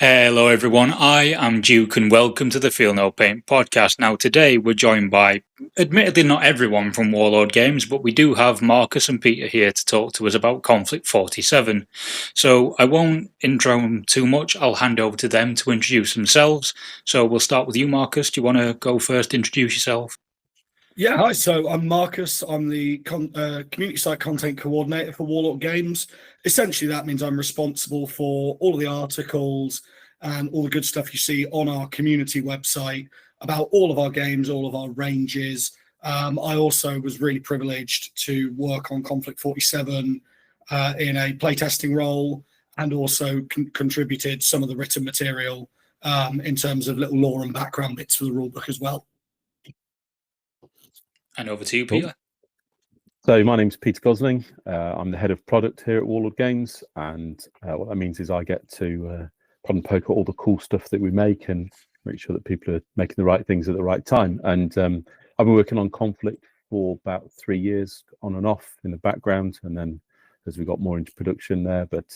Hello everyone, I am Duke and welcome to the FeelNoPaint Podcast. Now today we're joined by, admittedly not everyone from Warlord Games, but we do have Marcus and Peter here to talk to us about Konflikt47. So I won't intro them too much, I'll hand over to them to introduce themselves. So we'll start with you, Marcus. Do you want to go first, introduce yourself? Yeah, hi. So I'm Marcus. I'm the community site content coordinator for Warlord Games. Essentially, that means I'm responsible for all of the articles and all the good stuff you see on our community website about all of our games, all of our ranges. I also was really privileged to work on Konflikt47 in a playtesting role, and also contributed some of the written material in terms of little lore and background bits for the rulebook as well. And over to you, Peter. So my name's Peter Gosling. I'm the head of product here at Warlord Games, and what that means is I get to prod and poke at all the cool stuff that we make and make sure that people are making the right things at the right time. And I've been working on Konflikt for about 3 years, on and off in the background, and then as we got more into production there, but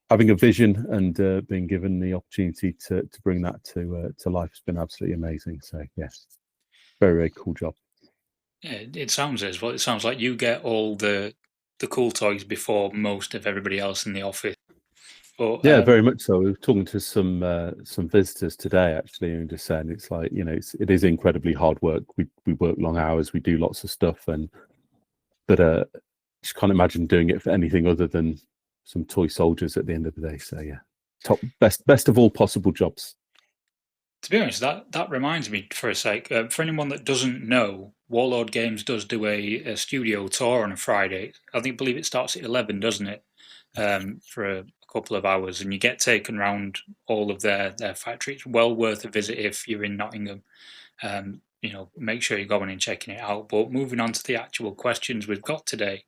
having a vision and being given the opportunity to bring that to life has been absolutely amazing. So yes, very, very cool job. Yeah, it sounds as well. It sounds like you get all the cool toys before most of everybody else in the office. But, yeah, very much so. We were talking to some visitors today, actually, and just saying it's like, you know, it is incredibly hard work. We work long hours, we do lots of stuff, but just can't imagine doing it for anything other than some toy soldiers at the end of the day. So yeah, best of all possible jobs. To be honest, that reminds me for a sec. For anyone that doesn't know, Warlord Games does do a studio tour on a Friday. I believe it starts at 11, doesn't it? For a couple of hours, and you get taken around all of their factory. It's well worth a visit if you're in Nottingham. You know, make sure you're going and checking it out. But moving on to the actual questions we've got today.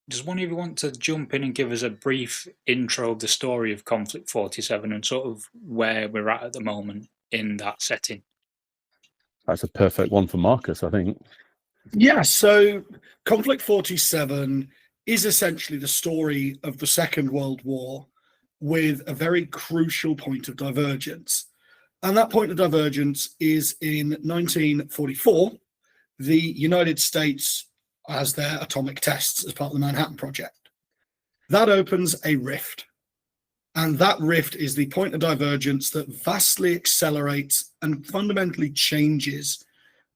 Does one of you want to jump in and give us a brief intro of the story of Konflikt47 and sort of where we're at the moment in that setting? That's a perfect one for Marcus, I think. Yeah, so Konflikt47 is essentially the story of the Second World War with a very crucial point of divergence. And that point of divergence is in 1944, the United States has their atomic tests as part of the Manhattan Project. That opens a rift. And that rift is the point of divergence that vastly accelerates and fundamentally changes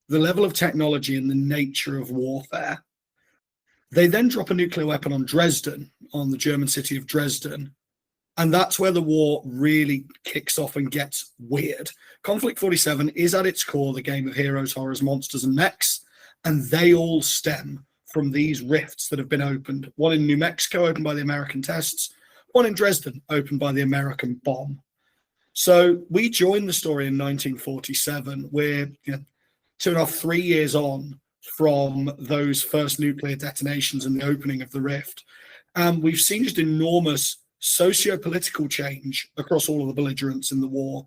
the level of technology and the nature of warfare. They then drop a nuclear weapon on Dresden, on the German city of Dresden. And that's where the war really kicks off and gets weird. Konflikt47 is at its core the game of heroes, horrors, monsters, and mechs. And they all stem from these rifts that have been opened. One in New Mexico, opened by the American tests. One in Dresden, opened by the American bomb. So we joined the story in 1947. We're 2.5, 3 years on from those first nuclear detonations and the opening of the rift. And we've seen just enormous socio-political change across all of the belligerents in the war.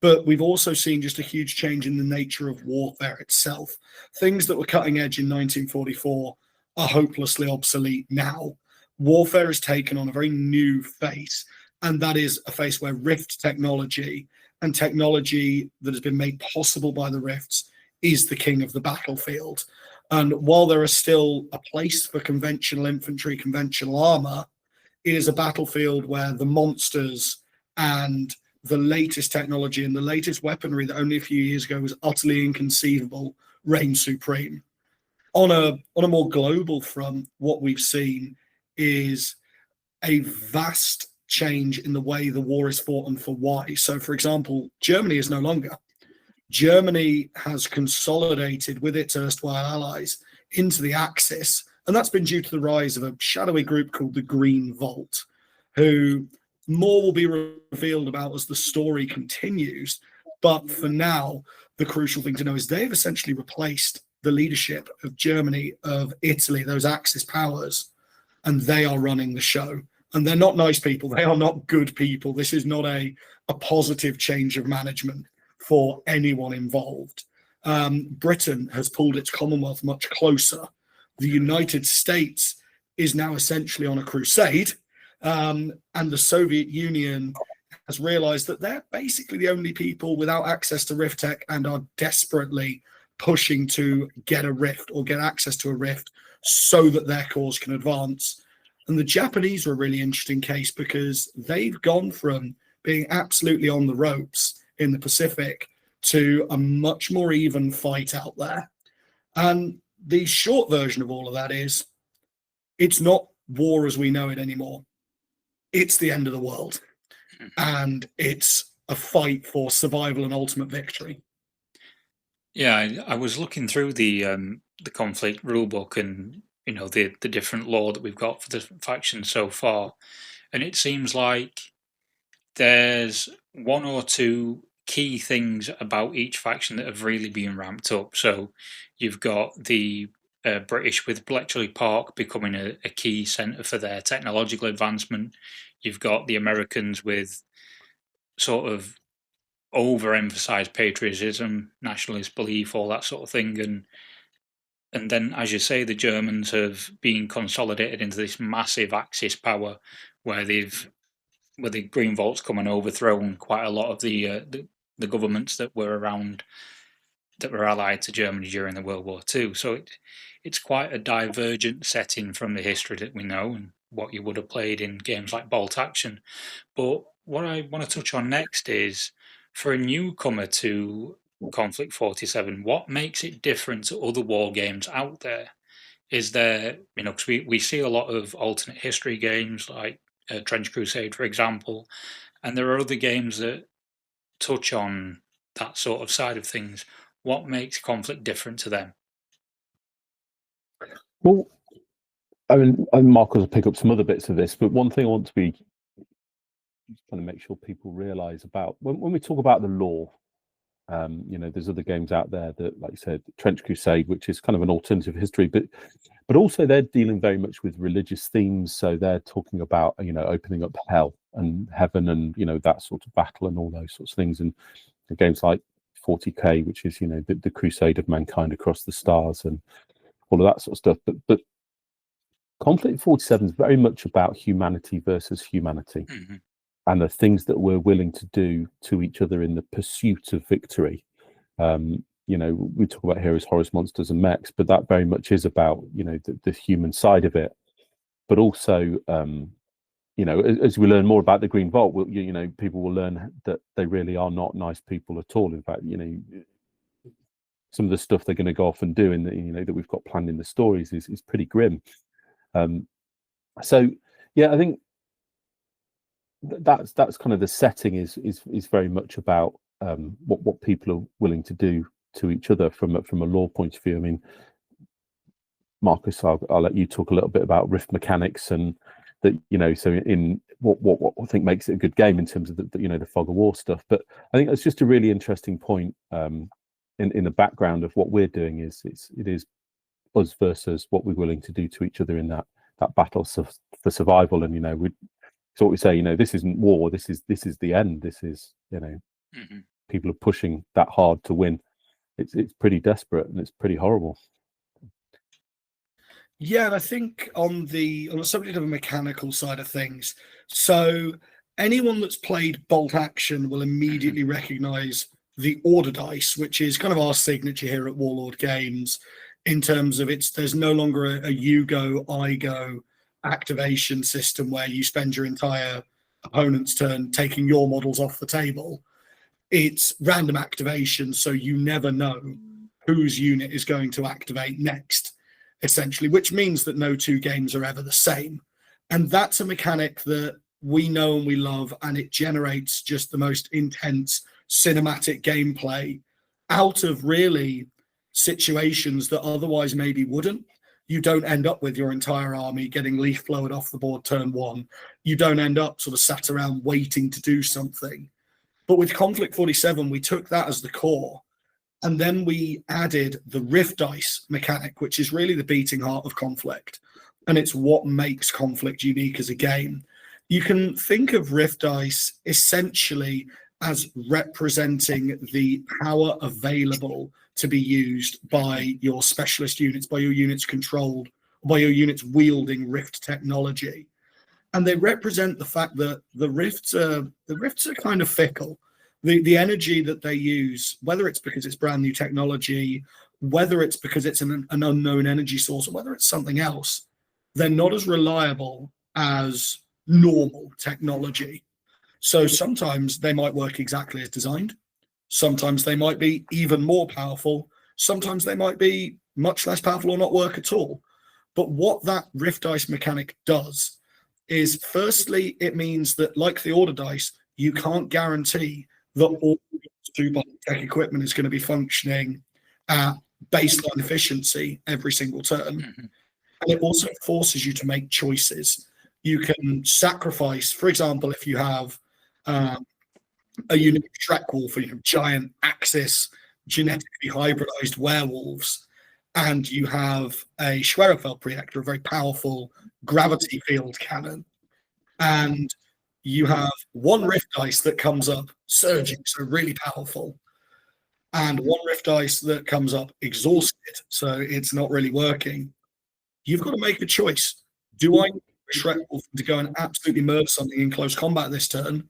But we've also seen just a huge change in the nature of warfare itself. Things that were cutting edge in 1944 are hopelessly obsolete now. Warfare has taken on a very new face, and that is a face where rift technology and technology that has been made possible by the rifts is the king of the battlefield. And while there is still a place for conventional infantry, conventional armor, it is a battlefield where the monsters and the latest technology and the latest weaponry that only a few years ago was utterly inconceivable reign supreme. On a more global front, what we've seen is a vast change in the way the war is fought and for why. So, for example, Germany is no longer. Germany has consolidated with its erstwhile allies into the Axis, and that's been due to the rise of a shadowy group called the Green Vault, who more will be revealed about as the story continues. But for now, the crucial thing to know is they've essentially replaced the leadership of Germany, of Italy, those Axis powers, and they are running the show. And they're not nice people. They are not good people. This is not a positive change of management for anyone involved. Britain has pulled its Commonwealth much closer. The United States is now essentially on a crusade. And the Soviet Union has realized that they're basically the only people without access to Rift tech and are desperately pushing to get a Rift or get access to a Rift so that their cause can advance. And the Japanese are a really interesting case because they've gone from being absolutely on the ropes in the Pacific to a much more even fight out there. And the short version of all of that is it's not war as we know it anymore. It's the end of the world. And it's a fight for survival and ultimate victory. Yeah, I was looking through the Konflikt rulebook and the different lore that we've got for the factions so far, and it seems like there's one or two key things about each faction that have really been ramped up. So you've got the British with Bletchley Park becoming a key centre for their technological advancement. You've got the Americans with sort of overemphasized patriotism, nationalist belief, all that sort of thing, and then, as you say, the Germans have been consolidated into this massive Axis power, where the Green Vault's come and overthrown quite a lot of the governments that were around, that were allied to Germany during the World War II. So it's quite a divergent setting from the history that we know and what you would have played in games like Bolt Action. But what I want to touch on next is, for a newcomer to Konflikt 47, what makes it different to other war games out there? Is there, because we see a lot of alternate history games like Trench Crusade, for example, and there are other games that touch on that sort of side of things. What makes Konflikt different to them? Well, I mean, Mark will pick up some other bits of this, but one thing I want to be kind of make sure people realise about when we talk about the lore, there's other games out there that, like you said, Trench Crusade, which is kind of an alternative history, but also they're dealing very much with religious themes. So they're talking about, opening up hell and heaven and, that sort of battle and all those sorts of things. And games like 40K, which is, the crusade of mankind across the stars and all of that sort of stuff. But Konflikt 47 is very much about humanity versus humanity. Mm-hmm. And the things that we're willing to do to each other in the pursuit of victory. We talk about heroes, horrors, monsters, and mechs, but that very much is about, the human side of it. But also, as we learn more about the Green Vault, people will learn that they really are not nice people at all. In fact, some of the stuff they're going to go off and do, that we've got planned in the stories is pretty grim. So, yeah, I think that's kind of the setting is very much about what people are willing to do to each other from a lore point of view. I mean, Marcus, I'll let you talk a little bit about rift mechanics and that, so in what I think makes it a good game in terms of the fog of war stuff. But I think that's just a really interesting point in the background of what we're doing is it is us versus what we're willing to do to each other in that battle for survival. And so what we say, this isn't war. This is the end. This is, Mm-hmm. People are pushing that hard to win. It's pretty desperate and it's pretty horrible. Yeah, and I think on the subject of a mechanical side of things, so anyone that's played Bolt Action will immediately recognise the order dice, which is kind of our signature here at Warlord Games, in terms of there's no longer a you go, I go activation system where you spend your entire opponent's turn taking your models off the table. It's random activation, so you never know whose unit is going to activate next, essentially, which means that no two games are ever the same. And that's a mechanic that we know and we love, and it generates just the most intense cinematic gameplay out of really situations that otherwise maybe wouldn't. You don't end up with your entire army getting leaf blowered off the board turn one. You don't end up sort of sat around waiting to do something. But with Konflikt 47, we took that as the core. And then we added the Rift dice mechanic, which is really the beating heart of Konflikt. And it's what makes Konflikt unique as a game. You can think of Rift dice essentially as representing the power available to be used by your specialist units, by your units controlled, by your units wielding Rift technology. and they represent the fact that the rifts are kind of fickle. The energy that they use, whether it's because it's brand new technology, whether it's because it's an unknown energy source, or whether it's something else, they're not as reliable as normal technology. So sometimes they might work exactly as designed. Sometimes they might be even more powerful. Sometimes they might be much less powerful or not work at all. But what that rift dice mechanic does is, firstly, it means that, like the order dice, you can't guarantee that all super tech equipment is going to be functioning at baseline efficiency every single turn. And it also forces you to make choices. You can sacrifice, for example, if you have a unit of Shrek Wolf, or you have giant Axis genetically hybridized werewolves, and you have a Schwerefeld Projektor, a very powerful gravity field cannon, and you have one rift dice that comes up surging, so really powerful, and one rift dice that comes up exhausted, so it's not really working. You've got to make a choice. Do I Shrek Wolf to go and absolutely murder something in close combat this turn,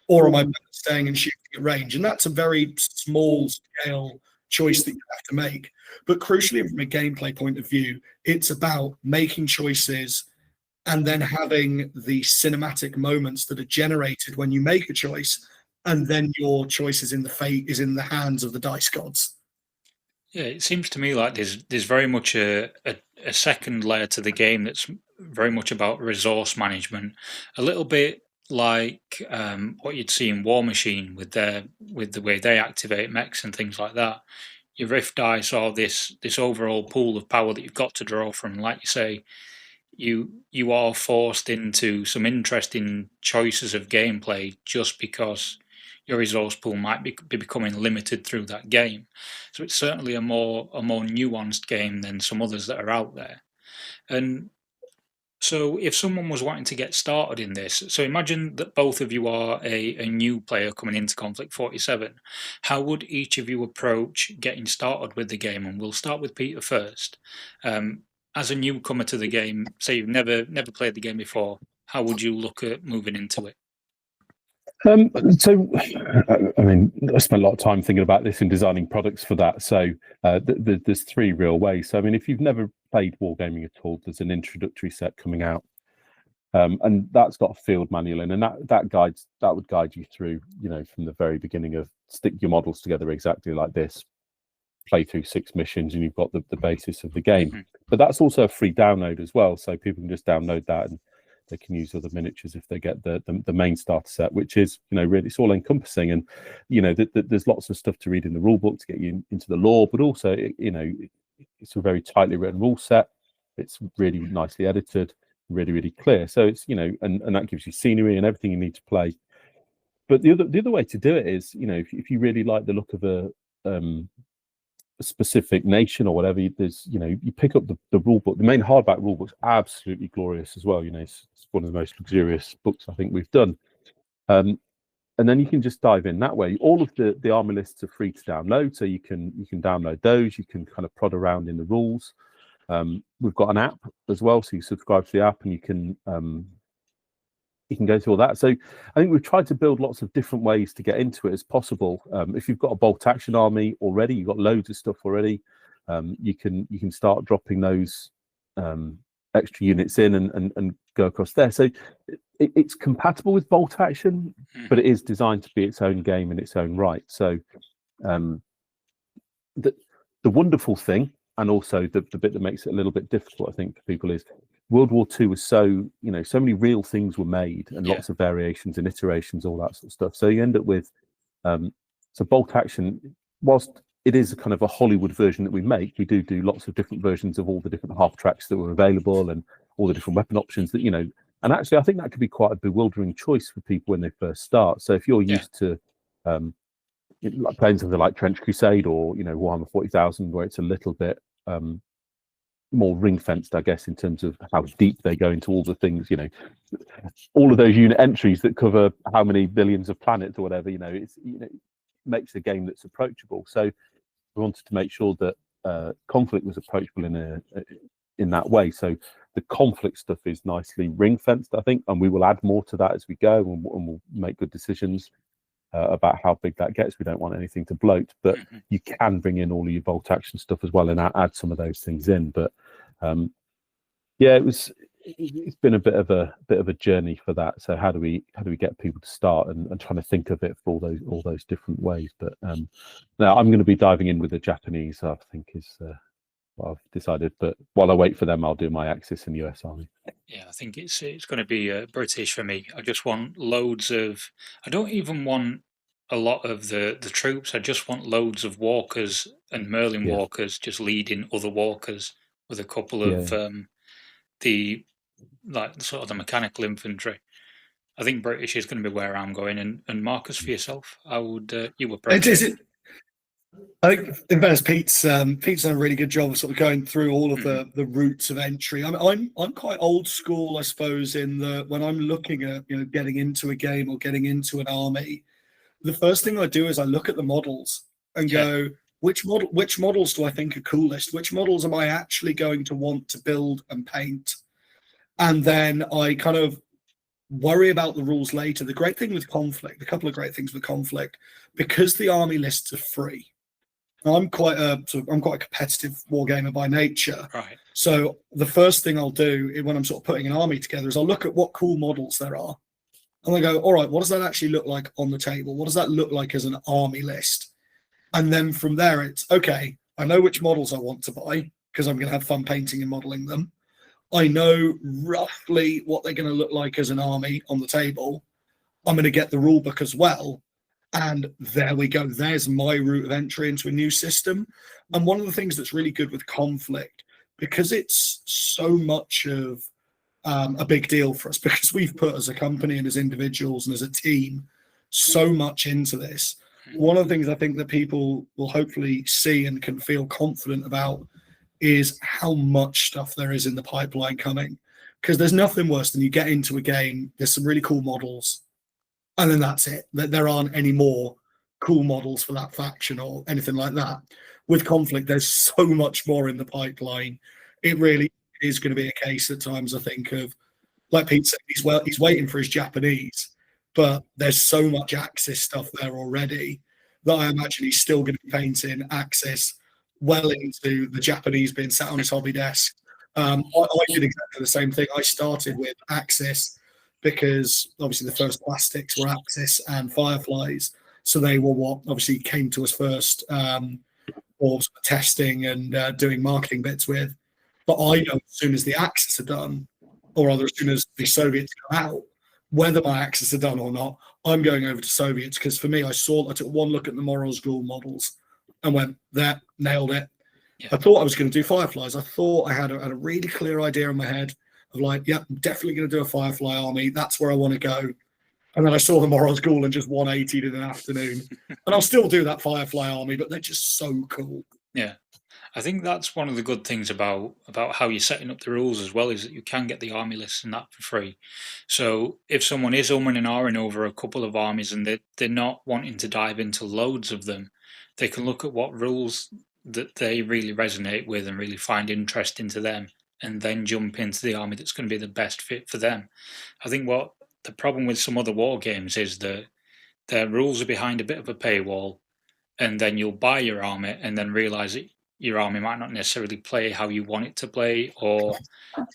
or am I staying and shooting at range? And that's a very small scale choice that you have to make. But crucially, from a gameplay point of view, it's about making choices and then having the cinematic moments that are generated when you make a choice, and then your choice is in the hands of the dice gods. Yeah, it seems to me like there's very much a second layer to the game that's very much about resource management, a little bit like what you'd see in War Machine with the way they activate mechs and things like that. Your rift dice are this overall pool of power that you've got to draw from. Like you say, you are forced into some interesting choices of gameplay just because your resource pool might be becoming limited through that game. So it's certainly a more nuanced game than some others that are out there. And so if someone was wanting to get started in this, so imagine that both of you are a new player coming into Konflikt 47. How would each of you approach getting started with the game? And we'll start with Peter first. As a newcomer to the game, say you've never played the game before, how would you look at moving into it? So, I mean, I spent a lot of time thinking about this and designing products for that. So there's three real ways. So, I mean, if you've never played wargaming at all, there's an introductory set coming out, and that's got a field manual in, and that would guide you through, from the very beginning of stick your models together exactly like this, play through 6 missions, and you've got the basis of the game. But that's also a free download as well, so people can just download that and they can use other miniatures if they get the main starter set, which is, really, it's all encompassing. And, there's lots of stuff to read in the rule book to get you into the lore, but also, it's a very tightly written rule set. It's really nicely edited, really, really clear. So it's, and that gives you scenery and everything you need to play. But the other way to do it is, if you really like the look of a specific nation or whatever, there's, you pick up the rule book. The main hardback rule book's absolutely glorious as well. It's one of the most luxurious books I think we've done. And then you can just dive in that way. All of the army lists are free to download, so you can download those. You can kind of prod around in the rules. We've got an app as well, so you subscribe to the app and you can go through all that. So I think we've tried to build lots of different ways to get into it as possible. If you've got a bolt action army already, you've got loads of stuff already, you can start dropping those extra units in and go across there. So it's compatible with bolt action, but it is designed to be its own game in its own right. So the wonderful thing, and also the bit that makes it a little bit difficult, I think, for people, is World War II was so many real things were made, and lots of variations and iterations, all that sort of stuff. So you end up with so bolt action, whilst it is a kind of a Hollywood version that we make, we do lots of different versions of all the different half tracks that were available and all the different weapon options that, and actually I think that could be quite a bewildering choice for people when they first start. So if you're used to playing something like Trench Crusade or Warhammer 40,000, where it's a little bit more ring fenced, I guess, in terms of how deep they go into all the things, all of those unit entries that cover how many billions of planets or whatever, it's makes a game that's approachable. So we wanted to make sure that Konflikt was approachable in that way. So The conflict stuff is nicely ring fenced, I think, and we will add more to that as we go, and we'll make good decisions about how big that gets. We don't want anything to bloat, but you can bring in all of your bolt action stuff as well and add some of those things in. But yeah, it's been a bit of a journey for that. So how do we get people to start and trying to think of it for all those different ways? But now I'm going to be diving in with the Japanese, I think is what I've decided. But while I wait for them, I'll do my Axis in US Army. Yeah, I think it's going to be British for me. I just want loads of. I don't even want a lot of the troops. I just want loads of walkers and Merlin walkers just leading other walkers with a couple of the sort of the mechanical infantry. I think British is going to be where I'm going. And Marcus, for yourself, how would you approach it? I think in fairness, Pete's done a really good job of sort of going through all of the routes of entry. I'm quite old school, I suppose, in when I'm looking at getting into a game or getting into an army, the first thing I do is I look at the models and go, which models do I think are coolest? Which models am I actually going to want to build and paint? And then I kind of worry about the rules later. The great thing with Konflikt, a couple of great things with Konflikt, because the army lists are free. I'm quite a competitive wargamer by nature. Right. So the first thing I'll do when I'm sort of putting an army together is I'll look at what cool models there are. And I go, all right, what does that actually look like on the table? What does that look like as an army list? And then from there, it's, okay, I know which models I want to buy because I'm going to have fun painting and modeling them. I know roughly what they're going to look like as an army on the table. I'm going to get the rule book as well. And there we go. There's my route of entry into a new system. And one of the things that's really good with Konflikt, because it's so much of a big deal for us, because we've put as a company and as individuals and as a team so much into this. One of the things I think that people will hopefully see and can feel confident about is how much stuff there is in the pipeline coming. Because there's nothing worse than you get into a game, there's some really cool models, and then that's it. There aren't any more cool models for that faction or anything like that. With Konflikt, there's so much more in the pipeline. It really is going to be a case at times, I think, of, like Pete said, he's waiting for his Japanese, but there's so much Axis stuff there already that I imagine he's still going to be painting Axis well into the Japanese being sat on his hobby desk. I did exactly the same thing. I started with Axis because obviously the first plastics were Axis and Fireflies. So they were what obviously came to us first for testing and doing marketing bits with. But I know as soon as the Axis are done, or rather as soon as the Soviets come out, whether my Axis are done or not, I'm going over to Soviets, because for me, I took one look at the Moral School models and went, there, nailed it. Yeah. I thought I was going to do Fireflies. I thought I had a really clear idea in my head of like, yeah, I'm definitely going to do a Firefly army. That's where I want to go. And then I saw the Moral School and just 180'd in an afternoon. And I'll still do that Firefly army, but they're just so cool. Yeah. I think that's one of the good things about how you're setting up the rules as well, is that you can get the army lists and that for free. So if someone is umming and ahhing over a couple of armies and they're not wanting to dive into loads of them, they can look at what rules that they really resonate with and really find interesting to them, and then jump into the army that's going to be the best fit for them. I think what the problem with some other war games is that their rules are behind a bit of a paywall, and then you'll buy your army and then realise that your army might not necessarily play how you want it to play, or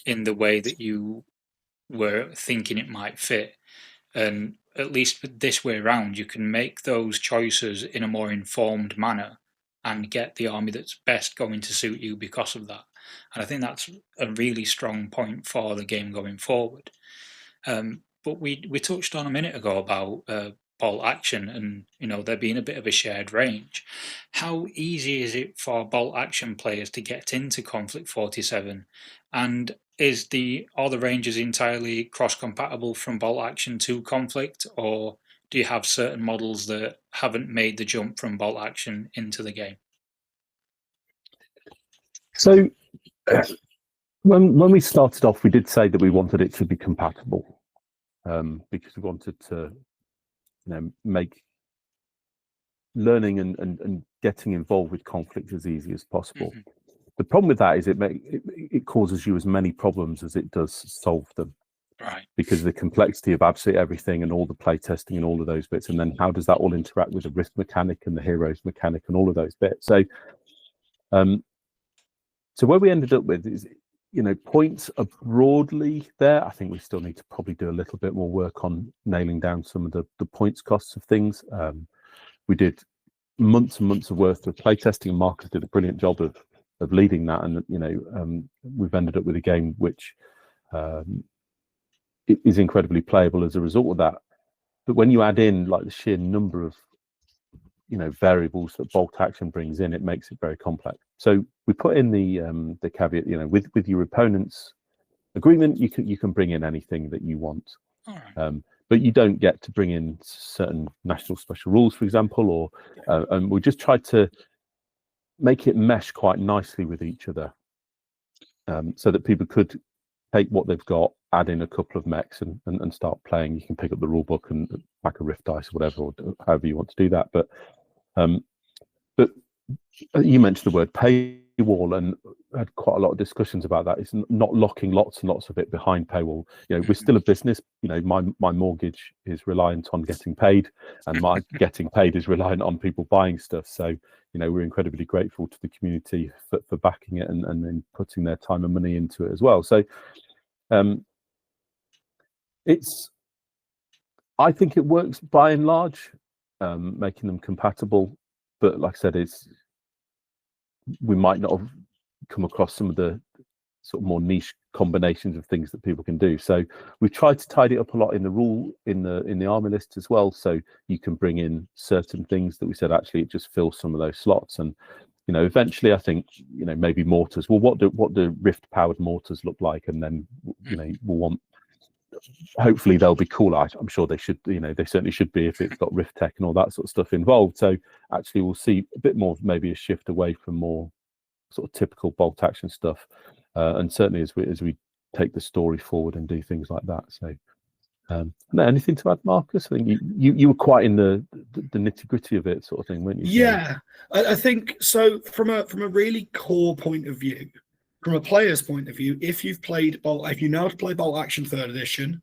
in the way that you were thinking it might fit. And at least this way around, you can make those choices in a more informed manner and get the army that's best going to suit you because of that. And I think that's a really strong point for the game going forward. But we touched on a minute ago about bolt action and there being a bit of a shared range. How easy is it for bolt action players to get into Konflikt47? And are the ranges entirely cross-compatible from bolt action to Konflikt, or do you have certain models that haven't made the jump from bolt action into the game? So when we started off, we did say that we wanted it to be compatible, because we wanted to make learning and getting involved with Konflikt as easy as possible. The problem with that is it causes you as many problems as it does solve them. Right. Because of the complexity of absolutely everything and all the play testing and all of those bits, and then how does that all interact with the risk mechanic and the heroes mechanic and all of those bits? So, so where we ended up with is, points are broadly there. I think we still need to probably do a little bit more work on nailing down some of the points costs of things. We did months and months of work of play testing, and Marcus did a brilliant job of leading that, and we've ended up with a game which it is incredibly playable as a result of that. But when you add in like the sheer number of variables that bolt action brings in, it makes it very complex. So we put in the caveat, with your opponent's agreement, you can bring in anything that you want. All right. But you don't get to bring in certain national special rules, for example, or and we just tried to make it mesh quite nicely with each other, so that people could take what they've got, add in a couple of mechs and start playing. You can pick up the rule book and pack a rift dice or whatever, or however you want to do that. But you mentioned the word paywall, and had quite a lot of discussions about that. It's not locking lots and lots of it behind paywall. We're still a business. My mortgage is reliant on getting paid, and my getting paid is reliant on people buying stuff. So we're incredibly grateful to the community for backing it and then putting their time and money into it as well. So I think it works by and large, making them compatible. But like I said, we might not have come across some of the sort of more niche combinations of things that people can do. So we've tried to tidy up a lot in the rule in the army list as well. So you can bring in certain things that we said actually it just fills some of those slots. And eventually I think maybe mortars. Well, what do rift powered mortars look like? And then we'll want. Hopefully they'll be cool. I'm sure they should. They certainly should be if it's got rift tech and all that sort of stuff involved. So actually we'll see a bit more, maybe a shift away from more sort of typical bolt action stuff, and certainly as we take the story forward and do things like that. So anything to add, Marcus? I think you were quite in the nitty gritty of it, sort of thing, weren't you? Yeah, I think so. From a really core point of view, from a player's point of view, if you know how to play bolt action 3rd edition,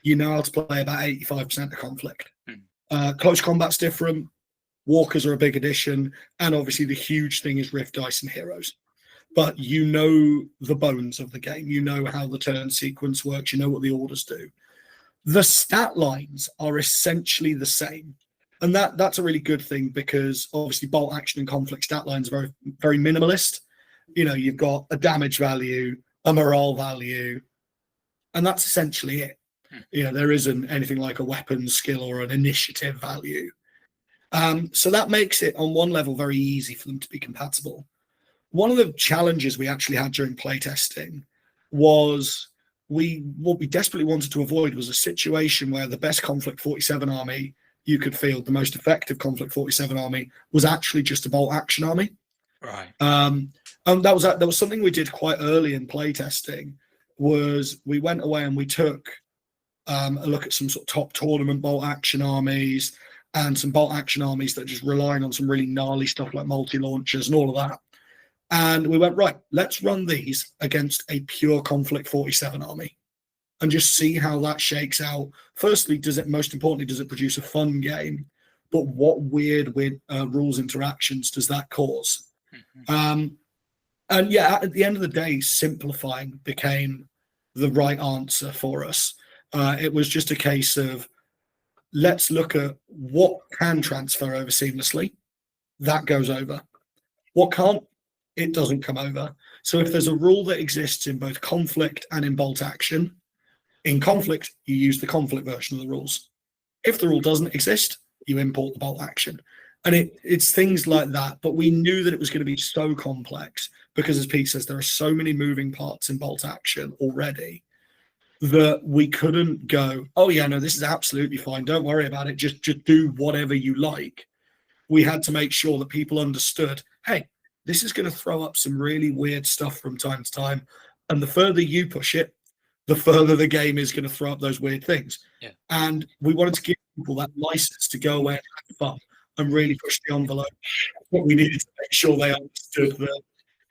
you know how to play about 85% of Konflikt. Close combat's different. Walkers are a big addition, and obviously the huge thing is rift dice and heroes. But you know the bones of the game. You know how the turn sequence works. You know what the orders do. The stat lines are essentially the same, and that's a really good thing, because obviously bolt action and Konflikt stat lines are very, very minimalist. You've got a damage value, a morale value, and that's essentially it. There isn't anything like a weapon skill or an initiative value. So that makes it, on one level, very easy for them to be compatible. One of the challenges we actually had during playtesting was what we desperately wanted to avoid was a situation where the best Konflikt47 army you could field, the most effective Konflikt47 army, was actually just a bolt action army. Right. And that was something we did quite early in playtesting. Was we went away and we took a look at some sort of top tournament bolt action armies and some bolt action armies that are just relying on some really gnarly stuff like multi-launchers and all of that. And we went, right, let's run these against a pure Konflikt47 army and just see how that shakes out. Firstly, most importantly, does it produce a fun game? But what weird rules interactions does that cause? And yeah, at the end of the day, simplifying became the right answer for us. It was just a case of, let's look at what can transfer over seamlessly. That goes over. What can't, it doesn't come over. So if there's a rule that exists in both Konflikt and in bolt action, in Konflikt, you use the Konflikt version of the rules. If the rule doesn't exist, you import the bolt action. And it's things like that. But we knew that it was going to be so complex because, as Pete says, there are so many moving parts in bolt action already that we couldn't go, oh, yeah, no, this is absolutely fine. Don't worry about it. Just do whatever you like. We had to make sure that people understood, hey, this is going to throw up some really weird stuff from time to time. And the further you push it, the further the game is going to throw up those weird things. Yeah. And we wanted to give people that license to go away and have fun and really push the envelope. But we needed to make sure they understood that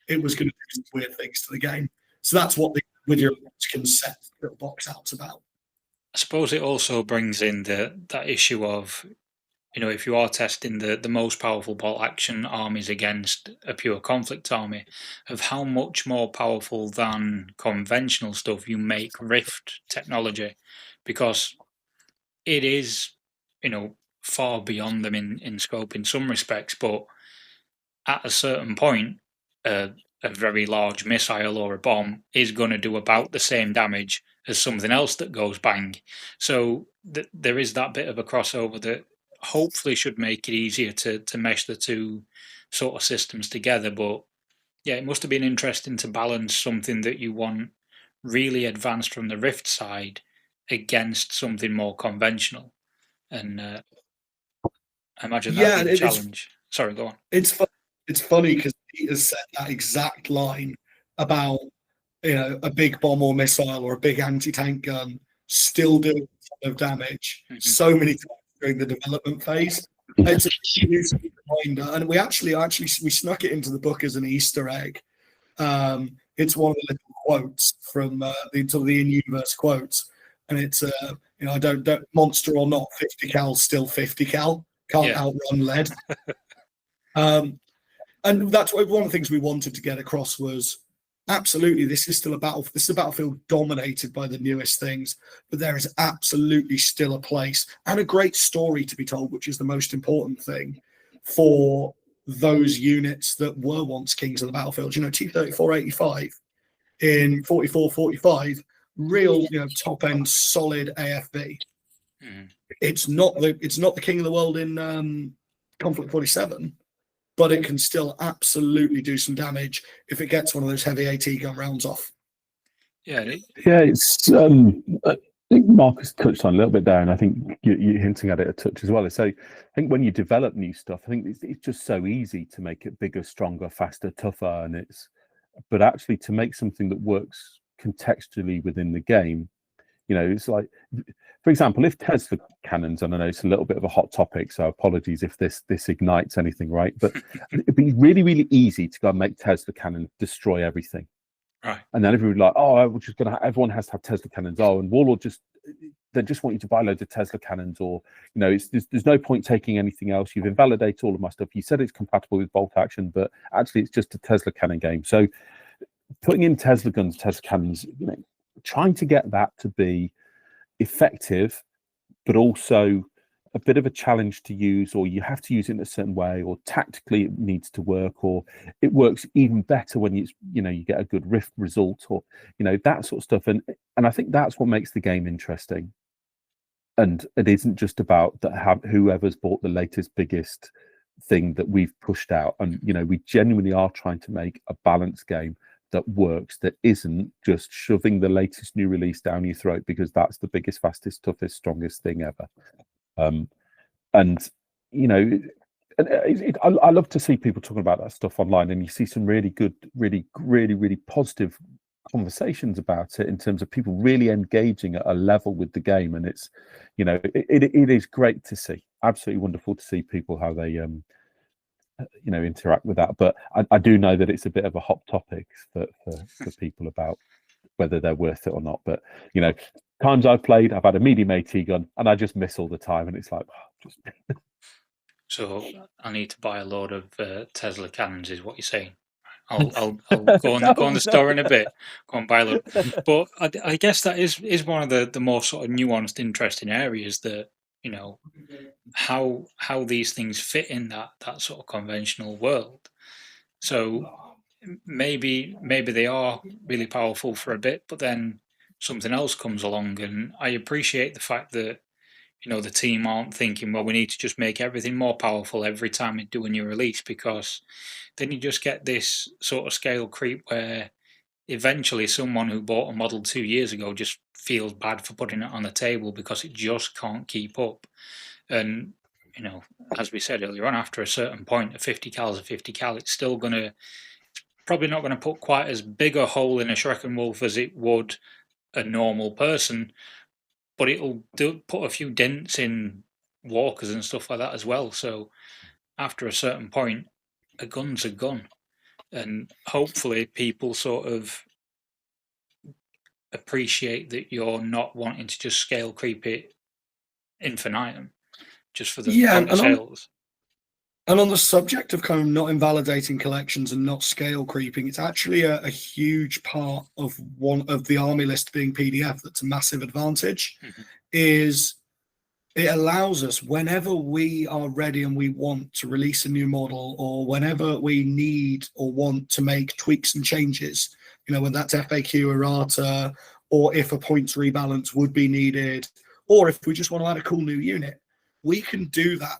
it was going to do some weird things to the game. So that's what the with your can set little box out's about. I suppose it also brings in that issue of, if you are testing the most powerful bolt action armies against a pure conflict army, of how much more powerful than conventional stuff you make Rift technology, because it is, far beyond them in scope in some respects, but at a certain point, a very large missile or a bomb is going to do about the same damage as something else that goes bang. So there is that bit of a crossover that hopefully should make it easier to mesh the two sort of systems together. But yeah, it must have been interesting to balance something that you want really advanced from the Rift side against something more conventional. And I imagine that'd be the challenge. Sorry, go on. It's funny because Peter said that exact line about a big bomb or missile or a big anti-tank gun still doing a ton of damage so many times during the development phase. It's a useful reminder, and we snuck it into the book as an Easter egg. It's one of the little quotes from the in-universe quotes, and it's I don't monster or not, 50 cal still 50 cal, can't outrun lead. And that's one of the things we wanted to get across was absolutely this is still a battle. This is a battlefield dominated by the newest things, but there is absolutely still a place and a great story to be told, which is the most important thing for those units that were once kings of the battlefield. T-34-85 in 44-45, real top end solid AFB. It's not the king of the world in Konflikt 47. But it can still absolutely do some damage if it gets one of those heavy AT gun rounds off. Yeah, it's. I think Marcus touched on a little bit there, and I think you're hinting at it a touch as well. So I think when you develop new stuff, I think it's just so easy to make it bigger, stronger, faster, tougher, but actually to make something that works contextually within the game, it's like, for example, if Tesla cannons, and I know it's a little bit of a hot topic, so apologies if this ignites anything, right? But it'd be really, really easy to go and make Tesla cannon destroy everything. Right. And then everybody like, we're just going to, everyone has to have Tesla cannons. And Warlord they just want you to buy loads of Tesla cannons, or, there's no point taking anything else. You've invalidated all of my stuff. You said it's compatible with bolt action, but actually it's just a Tesla cannon game. So putting in Tesla guns, Tesla cannons, trying to get that to be effective, but also a bit of a challenge to use, or you have to use it in a certain way, or tactically it needs to work, or it works even better when you get a good Rift result, or that sort of stuff. And I think that's what makes the game interesting. And it isn't just about whoever's bought the latest, biggest thing that we've pushed out. And we genuinely are trying to make a balanced game that works, that isn't just shoving the latest new release down your throat because that's the biggest, fastest, toughest, strongest thing ever. I love to see people talking about that stuff online, and you see some really good, really, really, really positive conversations about it in terms of people really engaging at a level with the game. And it's, it is great to see, absolutely wonderful to see people how they interact with that. But I do know that it's a bit of a hot topic for people about whether they're worth it or not. But times I've played, I've had a medium AT gun and I just miss all the time, and it's like So I need to buy a load of Tesla cannons, is what you're saying. I'll go on the store in a bit, go and buy a load. But I guess that is one of the more sort of nuanced, interesting areas that how these things fit in that sort of conventional world. So maybe they are really powerful for a bit, but then something else comes along. And I appreciate the fact that the team aren't thinking, well, we need to just make everything more powerful every time we do a new release, because then you just get this sort of scale creep where eventually someone who bought a model 2 years ago just feels bad for putting it on the table because it just can't keep up. And as we said earlier on, after a certain point, a 50 cal is a 50 cal. It's probably not going to put quite as big a hole in a Shrekken Wolf as it would a normal person, but it'll put a few dents in walkers and stuff like that as well. So after a certain point, a gun's a gun. and hopefully people sort of appreciate that you're not wanting to just scale creep it infinitum just for the point of sales. And on the subject of kind of not invalidating collections and not scale creeping, it's actually a huge part of one of the army list being PDF that's a massive advantage. Is it allows us, whenever we are ready and we want to release a new model, or whenever we need or want to make tweaks and changes, whether that's FAQ errata, or if a points rebalance would be needed, or if we just want to add a cool new unit, we can do that.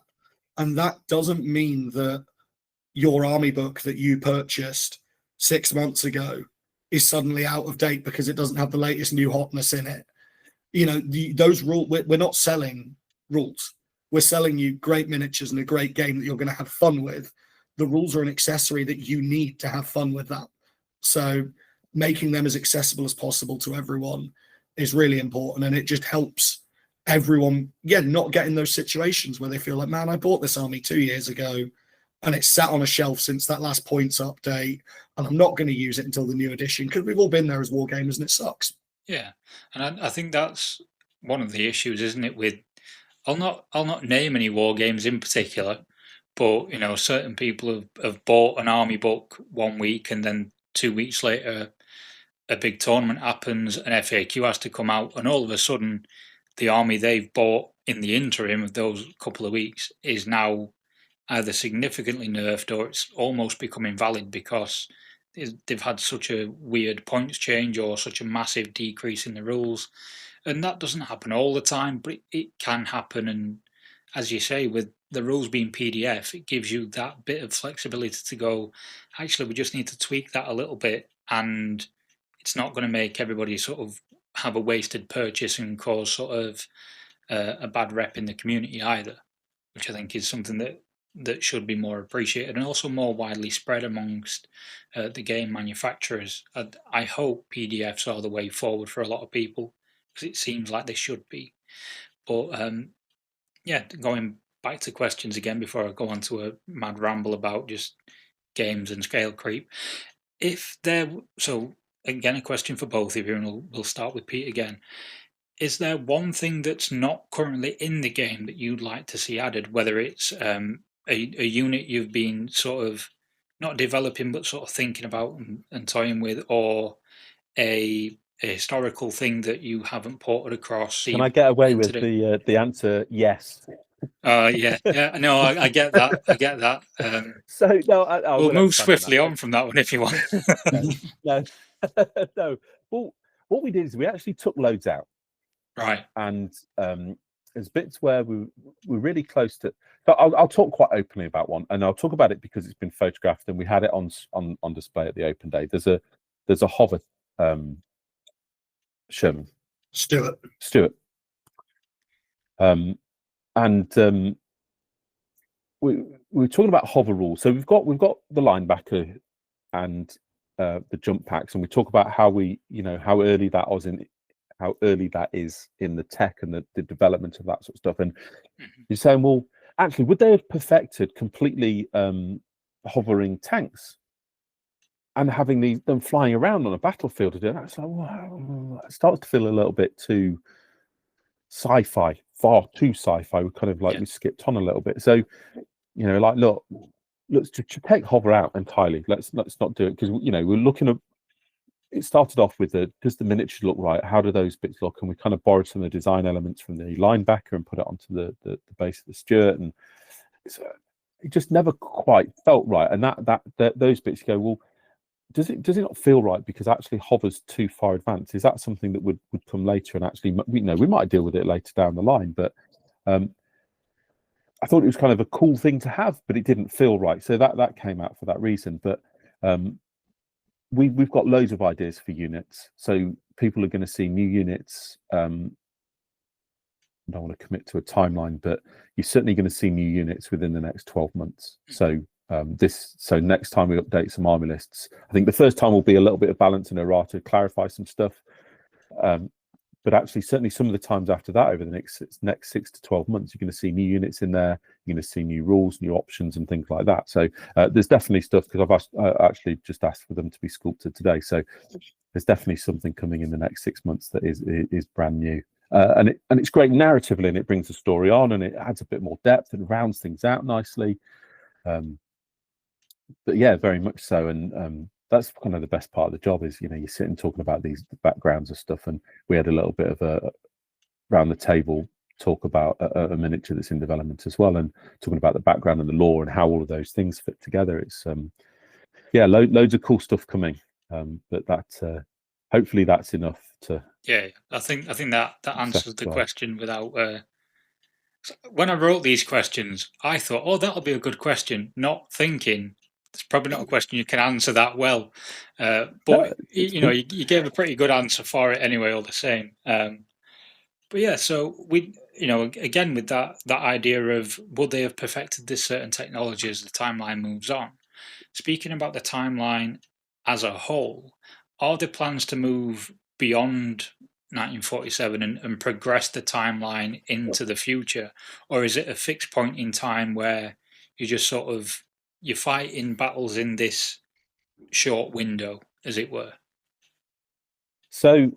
And that doesn't mean that your army book that you purchased 6 months ago is suddenly out of date because it doesn't have the latest new hotness in it. Those rules, we're not selling rules. We're selling you great miniatures and a great game that you're going to have fun with. The rules are an accessory that you need to have fun with that. So making them as accessible as possible to everyone is really important. And it just helps everyone, not get in those situations where they feel like, man, I bought this army 2 years ago and it's sat on a shelf since that last points update, and I'm not going to use it until the new edition, because we've all been there as wargamers and it sucks. Yeah, and I think that's one of the issues, isn't it? With I'll not name any war games in particular, but certain people have bought an army book 1 week, and then 2 weeks later a big tournament happens, an FAQ has to come out, and all of a sudden the army they've bought in the interim of those couple of weeks is now either significantly nerfed or it's almost become invalid because they've had such a weird points change or such a massive decrease in the rules. And that doesn't happen all the time, but it can happen. And as you say, with the rules being PDF, it gives you that bit of flexibility to go, actually, we just need to tweak that a little bit, and it's not going to make everybody sort of have a wasted purchase and cause sort of a bad rep in the community either, which I think is something that should be more appreciated and also more widely spread amongst the game manufacturers. I hope PDFs are the way forward for a lot of people, because it seems like they should be. But going back to questions again before I go on to a mad ramble about just games and scale creep. So again, a question for both of you, and we'll start with Pete again. Is there one thing that's not currently in the game that you'd like to see added, whether it's a unit you've been sort of not developing but sort of thinking about and toying with, or a historical thing that you haven't ported across? Can I get away with the answer yes? Yeah. No, I get that. I get that. So no, we'll move swiftly on from that one if you want. No, no. Well, what we did is we actually took loads out, right? And there's bits where we're really close to. But I'll talk quite openly about one, and I'll talk about it because it's been photographed and we had it on display at the open day. There's a hover Sherman Stuart. And we're talking about hover rules. So we've got the linebacker and the jump packs, and we talk about how how early that is in the tech and the development of that sort of stuff. And you're saying, well, actually, would they have perfected completely hovering tanks and having them flying around on a battlefield to do that? So it starts to feel a little bit too sci-fi, far too sci-fi. We kind of we skipped on a little bit. So look, let's take hover out entirely. Let's not do it, because we're looking at. It started off with does the miniatures look right? How do those bits look? And we kind of borrowed some of the design elements from the linebacker and put it onto the base of the Stuart, and it just never quite felt right. And that those bits, you go, well, does it not feel right because actually hover's too far advanced? Is that something that would come later? And actually, we might deal with it later down the line, but I thought it was kind of a cool thing to have, but it didn't feel right. So that came out for that reason. But we've got loads of ideas for units. So people are going to see new units. I don't want to commit to a timeline, but you're certainly going to see new units within the next 12 months. So next time we update some army lists, I think the first time will be a little bit of balance and errata, clarify some stuff. But actually, certainly some of the times after that, over the next 6 to 12 months, you're going to see new units in there. You're going to see new rules, new options, and things like that. So there's definitely stuff, because I've actually just asked for them to be sculpted today. So there's definitely something coming in the next 6 months that is brand new. And it's great narratively, and it brings the story on, and it adds a bit more depth and rounds things out nicely. But yeah, very much so. And that's kind of the best part of the job is, you're sitting talking about these backgrounds of stuff. And we had a little bit of a round the table talk about a miniature that's in development as well, and talking about the background and the lore and how all of those things fit together. It's loads of cool stuff coming. But that hopefully that's enough to. Yeah, I think that answers the question without. When I wrote these questions, I thought, oh, that'll be a good question, not thinking it's probably not a question you can answer that well. But you gave a pretty good answer for it anyway, all the same. But yeah, so we, again with that idea of would they have perfected this certain technology as the timeline moves on? Speaking about the timeline as a whole, are there plans to move beyond 1947 and progress the timeline into the future, or is it a fixed point in time where you just sort of you fight in battles in this short window, as it were? So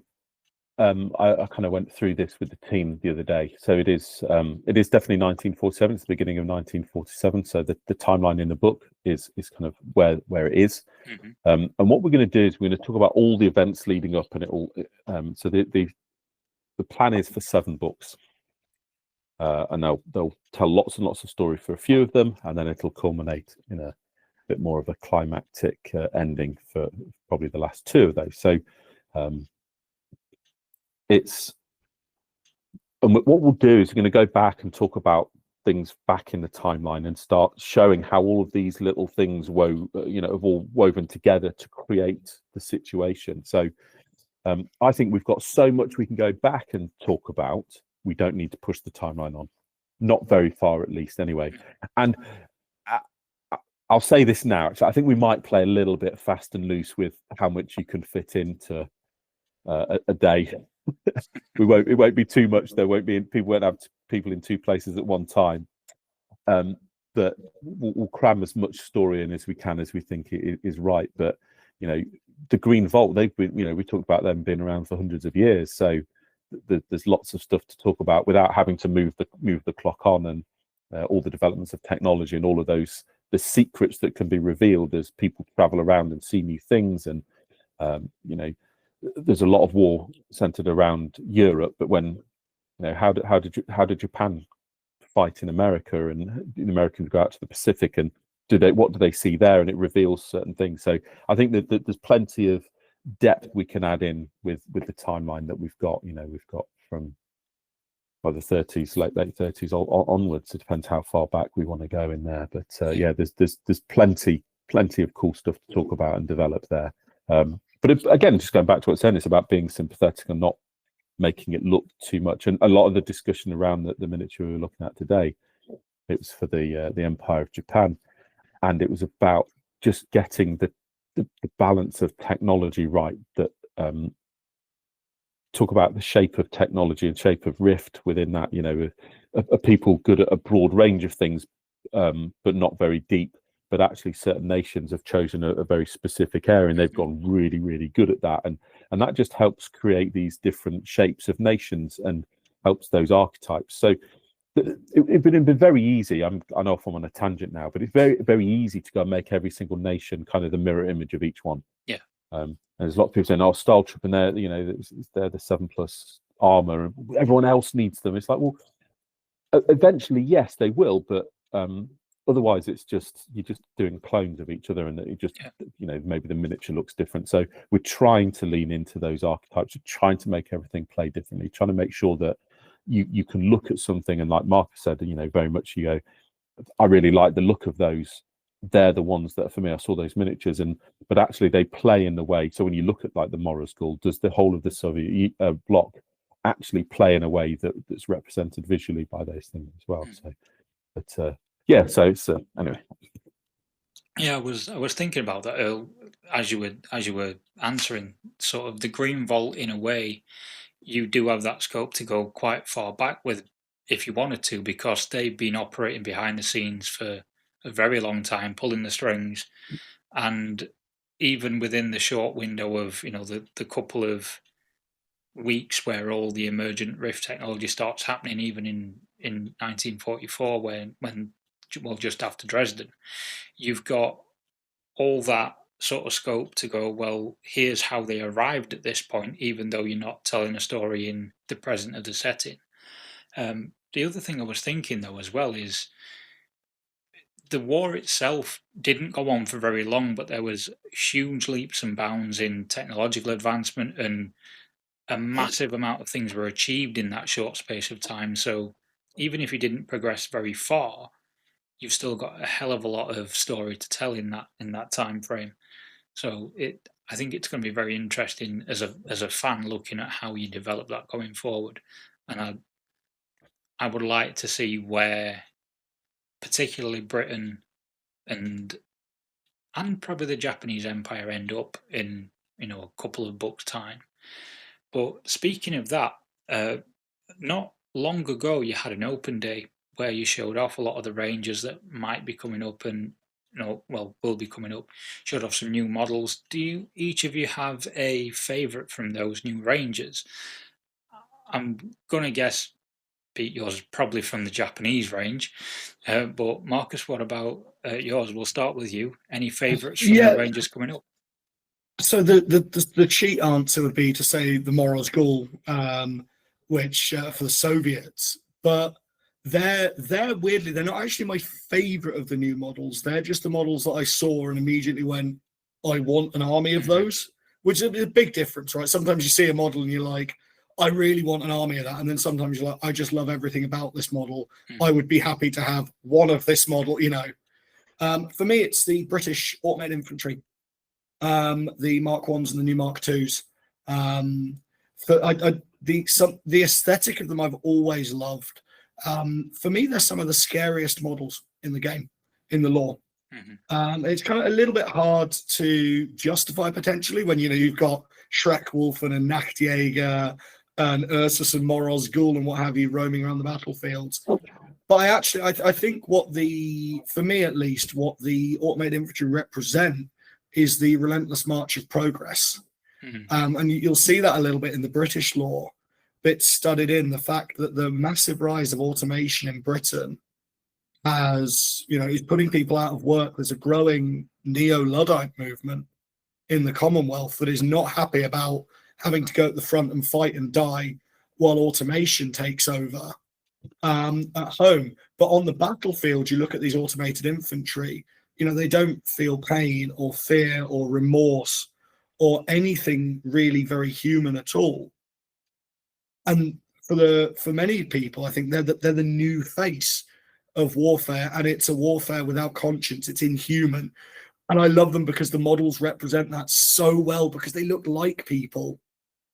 I kind of went through this with the team the other day. So it is definitely 1947. It's the beginning of 1947. So the timeline in the book is kind of where it is. And what we're going to do is we're going to talk about all the events leading up, and it all. So the plan is for 7 books, and they'll tell lots and lots of story for a few of them, and then it'll culminate in a bit more of a climactic ending for probably the last 2 of those. So what we'll do is we're going to go back and talk about things back in the timeline and start showing how all of these little things have all woven together to create the situation. So I think we've got so much we can go back and talk about. We don't need to push the timeline on, not very far at least anyway. And I'll say this now, actually, I think we might play a little bit fast and loose with how much you can fit into a day. It won't be too much. There won't be, people won't have people in 2 places at one time. But we'll cram as much story in as we can, as we think it is right. But the Green Vault, they've been, we talked about them being around for hundreds of years. So there's lots of stuff to talk about without having to move the clock on, and all the developments of technology and all of those, the secrets that can be revealed as people travel around and see new things. And there's a lot of war centered around Europe, but when how did Japan fight in America, and the Americans go out to the Pacific, and what do they see there, and it reveals certain things. So I think that there's plenty of depth we can add in with the timeline that we've got. We've got from the 30s, late 30s onwards. It depends how far back we want to go in there, but there's plenty of cool stuff to talk about and develop there. But again, just going back to what I said, it's about being sympathetic and not making it look too much. And a lot of the discussion around the miniature we were looking at today, it was for the Empire of Japan, and it was about just getting the balance of technology right. That talk about the shape of technology and shape of rift within that. Are people good at a broad range of things, but not very deep? But actually certain nations have chosen a very specific area, and they've gone really, really good at that. And that just helps create these different shapes of nations and helps those archetypes. So it's been very easy. I know if I'm on a tangent now, but it's very, very easy to go and make every single nation kind of the mirror image of each one. Yeah. And there's a lot of people saying, "Oh, Style Troop," and they're they're the 7+ armor, and everyone else needs them. It's like, well, eventually, yes, they will, but otherwise you're just doing clones of each other, and it just maybe the miniature looks different. So we're trying to lean into those archetypes, we're trying to make everything play differently, trying to make sure that you can look at something, and like Marcus said, very much you go, I really like the look of those. They're the ones that are for me. I saw those miniatures, but actually they play in the way. So when you look at like the Morrow School, does the whole of the Soviet bloc actually play in a way that's represented visually by those things as well? So, but so it's anyway. Yeah, I was thinking about that as you were answering. Sort of the Green Vault, in a way, you do have that scope to go quite far back with if you wanted to, because they've been operating behind the scenes for a very long time, pulling the strings. And even within the short window of, the couple of weeks where all the emergent Rift technology starts happening, even in 1944, when just after Dresden, you've got all that sort of scope to go, well, here's how they arrived at this point, even though you're not telling a story in the present of the setting. The other thing I was thinking, though, as well, is the war itself didn't go on for very long, but there was huge leaps and bounds in technological advancement, and a massive amount of things were achieved in that short space of time. So even if you didn't progress very far, you've still got a hell of a lot of story to tell in that time frame. So I think it's going to be very interesting as a fan looking at how you develop that going forward. And I would like to see where particularly Britain and probably the Japanese Empire end up in a couple of books' time. But speaking of that, not long ago you had an open day where you showed off a lot of the ranges that might be coming up and will be coming up. Showed off some new models. Do each of you have a favourite from those new ranges? I'm gonna guess, Pete, yours is probably from the Japanese range. But Marcus, what about yours? We'll start with you. Any favourites from the ranges coming up? So the cheat answer would be to say the Moroz Ghoul, which for the Soviets, but they're weirdly, they're not actually my favorite of the new models. They're just the models that I saw and immediately went, I want an army of those, which is a big difference, right? Sometimes you see a model and you're like, I really want an army of that. And then sometimes you're like, I just love everything about this model. I would be happy to have one of this model, For me, it's the British automated infantry, the Mark 1s and the new Mark 2s. The aesthetic of them I've always loved. For me, they're some of the scariest models in the game, in the lore. It's kind of a little bit hard to justify potentially when you've got Shrek Wolf and a Nachtjäger and Ursus and Moroz Ghoul and what have you roaming around the battlefields. But I think for me at least, what the automated infantry represent is the relentless march of progress. And you'll see that a little bit in the British lore, bit studied in the fact that the massive rise of automation in Britain is putting people out of work. There's a growing neo-Luddite movement in the Commonwealth that is not happy about having to go at the front and fight and die while automation takes over at home. But on the battlefield, you look at these automated infantry, they don't feel pain or fear or remorse or anything really very human at all. And for many people, I think they're the new face of warfare, and it's a warfare without conscience. It's inhuman. And I love them because the models represent that so well, because they look like people,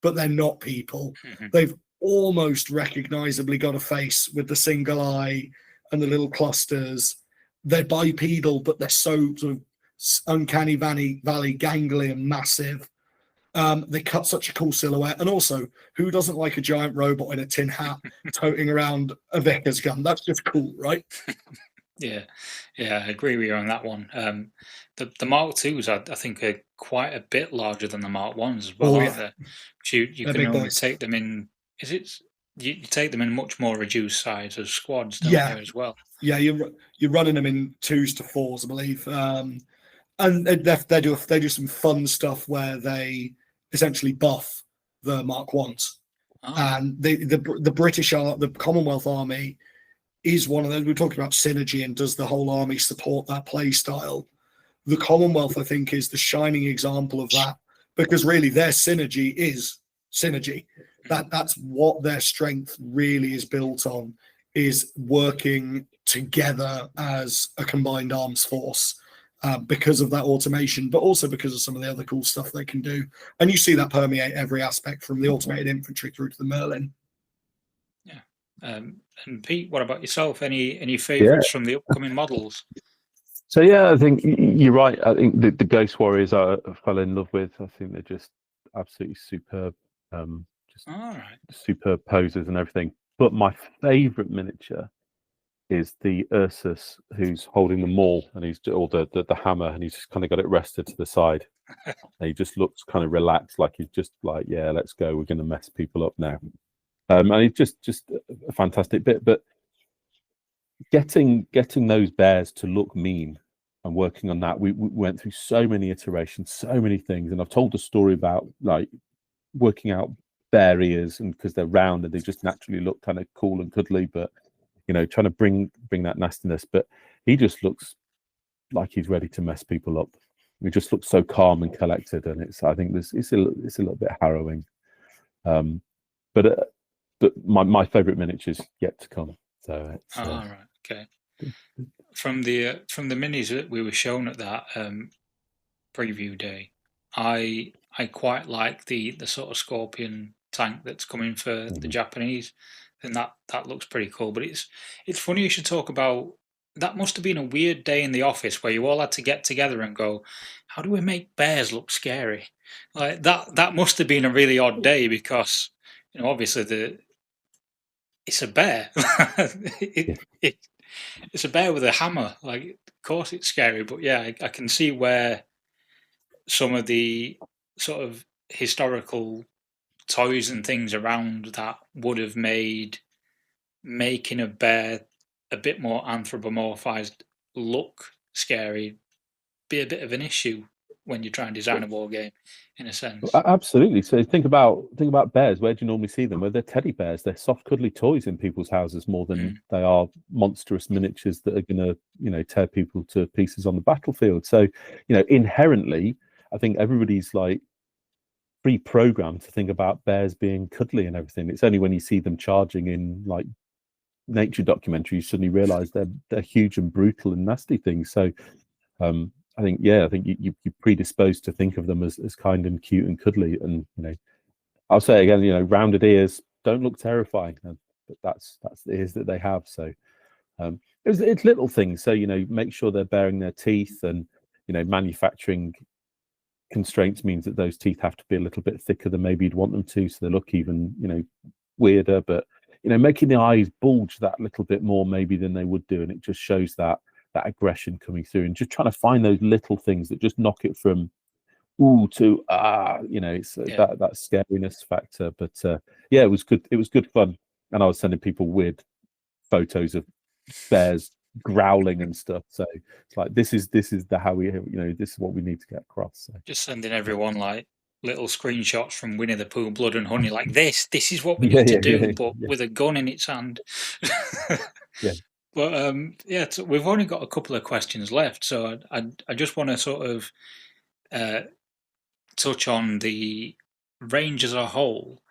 but they're not people. They've almost recognizably got a face with the single eye and the little clusters. They're bipedal, but they're so sort of uncanny valley ganglion massive. They cut such a cool silhouette. And also, who doesn't like a giant robot in a tin hat toting around a Vickers gun? That's just cool, right? Yeah, I agree with you on that one. The Mark 2s, I think, are quite a bit larger than the Mark 1s as well, aren't they? You can only take them in... You take them in much more reduced size as squads, don't you, as well? Yeah, you're running them in 2s to 4s, I believe. And they do some fun stuff where they essentially buff the Mark 1s. And the British the Commonwealth Army is one of those. We're talking about synergy, and does the whole army support that play style? The Commonwealth, I think, is the shining example of that, because really their synergy is synergy. That's what their strength really is built on, is working together as a combined arms force, because of that automation, but also because of some of the other cool stuff they can do. And you see that permeate every aspect, from the automated infantry through to the Merlin. Yeah. And Pete, what about yourself? Any favourites from the upcoming models? So I think you're right. I think the Ghost Warriors I fell in love with. I think they're just absolutely superb. All right. superb poses and everything. But my favourite miniature is the Ursus who's holding the maul and the hammer, and he's just kind of got it rested to the side. And he just looks kind of relaxed, like he's just like, yeah, let's go. We're going to mess people up now. And it's just a fantastic bit. But getting those bears to look mean and working on that, we went through so many iterations, so many things. And I've told the story about like working out bear ears, and because they're round and they just naturally look kind of cool and cuddly, but trying to bring that nastiness. But he just looks like he's ready to mess people up. He just looks so calm and collected, and I think it's a little bit harrowing. But my favourite miniature's yet to come. So right, okay. From the minis that we were shown at that preview day, I quite like the sort of scorpion tank that's coming for the Japanese, and that looks pretty cool. But it's funny you should talk about that. Must have been a weird day in the office where you all had to get together and go, how do we make bears look scary? Like that must have been a really odd day, because obviously it's a bear. It's a bear with a hammer. Like, of course it's scary, but yeah, I can see where some of the sort of historical toys and things around that would have made making a bear a bit more anthropomorphized look scary be a bit of an issue when you try and design a war game, in a sense. Absolutely. So think about bears. Where do you normally see them? Well, they're teddy bears. They're soft, cuddly toys in people's houses more than they are monstrous miniatures that are going to, tear people to pieces on the battlefield. So, inherently, I think everybody's like pre-programmed to think about bears being cuddly and everything. It's only when you see them charging in like nature documentaries you suddenly realize they're huge and brutal and nasty things. So, I think you're predisposed to think of them as kind and cute and cuddly. And I'll say again, rounded ears don't look terrifying, but that's the ears that they have. So it's little things. So make sure they're baring their teeth, and manufacturing constraints means that those teeth have to be a little bit thicker than maybe you'd want them to, so they look even weirder. But making the eyes bulge that little bit more maybe than they would do, and it just shows that aggression coming through, and just trying to find those little things that just knock it from ooh to it's that scariness factor. But it was good fun, and I was sending people weird photos of bears growling and stuff. So it's like this is how we this is what we need to get across. So just sending everyone like little screenshots from Winnie the Pooh, Blood and Honey, like this is what we need to do, but with a gun in its hand. But so we've only got a couple of questions left, so I just want to sort of touch on the range as a whole.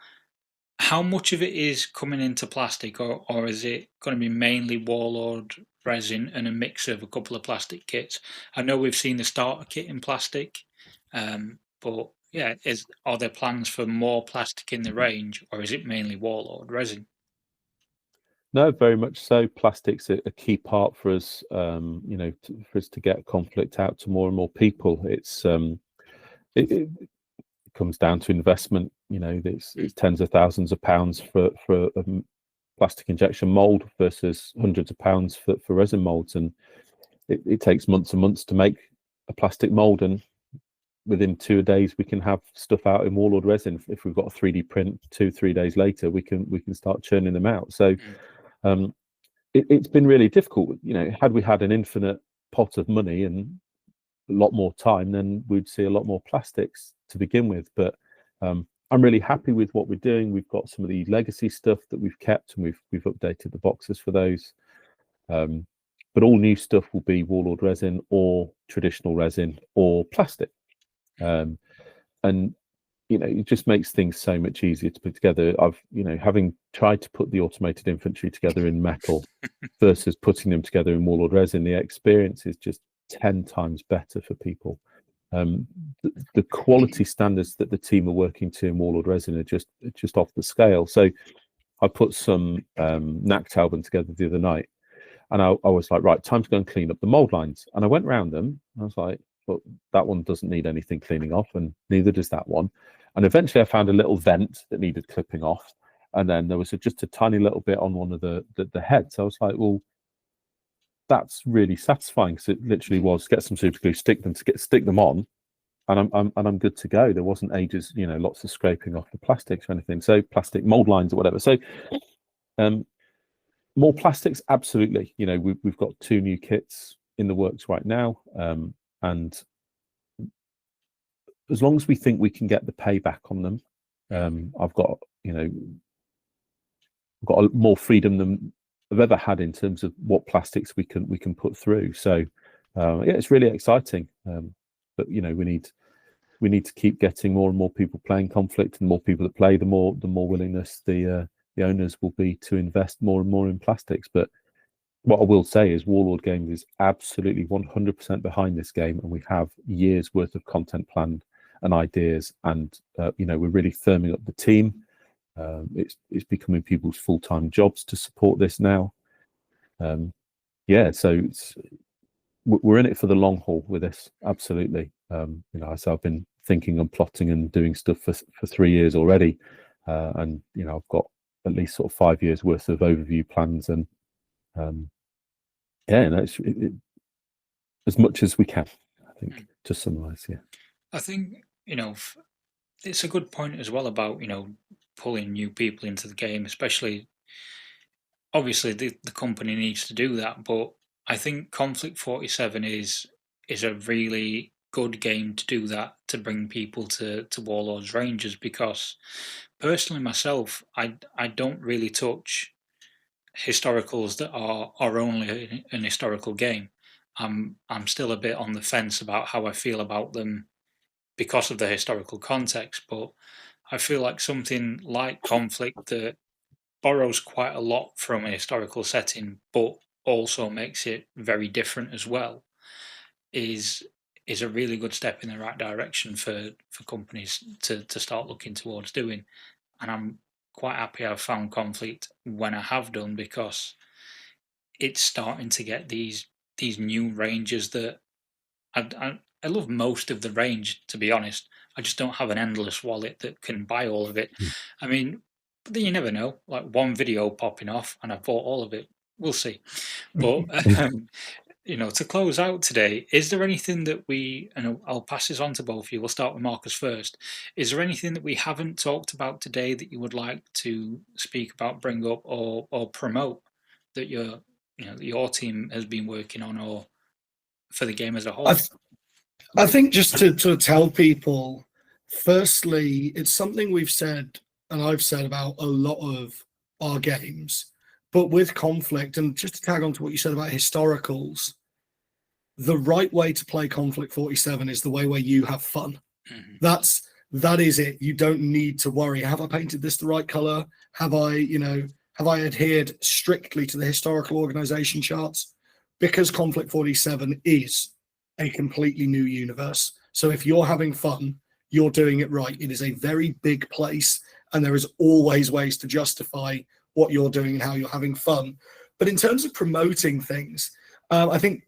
How much of it is coming into plastic, or is it going to be mainly Warlord resin and a mix of a couple of plastic kits? I know we've seen the starter kit in plastic, but yeah, are there plans for more plastic in the range, or is it mainly Warlord resin? No, very much so. Plastic's a key part for us, for us to get Konflikt out to more and more people. It's it comes down to investment. It's tens of thousands of pounds for a plastic injection mold versus hundreds of pounds for resin molds, and it takes months and months to make a plastic mold, and within 2 days we can have stuff out in Warlord resin. If we've got a 3D print 2-3 days later, we can start churning them out. So it's been really difficult. Had we had an infinite pot of money and a lot more time, then we'd see a lot more plastics to begin with. But I'm really happy with what we're doing. We've got some of the legacy stuff that we've kept, and we've updated the boxes for those. But all new stuff will be Warlord resin or traditional resin or plastic. And it just makes things so much easier to put together. I've having tried to put the automated infantry together in metal versus putting them together in Warlord resin, the experience is just 10 times better for people. The quality standards that the team are working to in Warlord resin are just off the scale. So I put some Nactalbin together the other night, and I was like, right, time to go and clean up the mold lines. And I went round them, and I was like, but that one doesn't need anything cleaning off, and neither does that one. And eventually I found a little vent that needed clipping off, and then there was just a tiny little bit on one of the heads. I was like, well, that's really satisfying, because it literally was get some super glue, stick them on, and I'm good to go. There wasn't ages, lots of scraping off the plastics or anything. So plastic mold lines or whatever. So more plastics, absolutely. We've got 2 new kits in the works right now, and as long as we think we can get the payback on them, I've got more freedom than I've ever had in terms of what plastics we can put through. So yeah, it's really exciting. But we need to keep getting more and more people playing Konflikt, and the more people that play, the more willingness the owners will be to invest more and more in plastics. But what I will say is Warlord Games is absolutely 100% behind this game, and we have years worth of content planned and ideas, and we're really firming up the team. It's becoming people's full-time jobs to support this now. So we're in it for the long haul with this, absolutely. So I've been thinking and plotting and doing stuff for 3 years already, and I've got at least sort of 5 years worth of overview plans, and as much as we can, I think, to summarize. I think it's a good point as well about pulling new people into the game, especially obviously the company needs to do that, but I think Konflikt47 is a really good game to do that, to bring people to Warlord's ranges, because personally myself, I don't really touch historicals that are only an historical game. I'm still a bit on the fence about how I feel about them because of the historical context, but I feel like something like Konflikt that borrows quite a lot from a historical setting, but also makes it very different as well, is a really good step in the right direction for companies to start looking towards doing. And I'm quite happy I've found Konflikt when I have done, because it's starting to get these new ranges that I love most of the range, to be honest. I just don't have an endless wallet that can buy all of it. I mean, but then you never know. Like one video popping off and I've bought all of it. We'll see. But to close out today, is there anything that and I'll pass this on to both of you. We'll start with Marcus first. Is there anything that we haven't talked about today that you would like to speak about, bring up, or promote that your team has been working on, or for the game as a whole? I think just to tell people, firstly, it's something we've said and I've said about a lot of our games, but with Konflikt, and just to tag on to what you said about historicals, the right way to play Konflikt47 is the way where you have fun. Mm-hmm. That is it. You don't need to worry. Have I painted this the right color? Have I adhered strictly to the historical organization charts? Because Konflikt47 is a completely new universe. So if you're having fun, you're doing it right. It is a very big place, and there is always ways to justify what you're doing and how you're having fun. But in terms of promoting things, I think,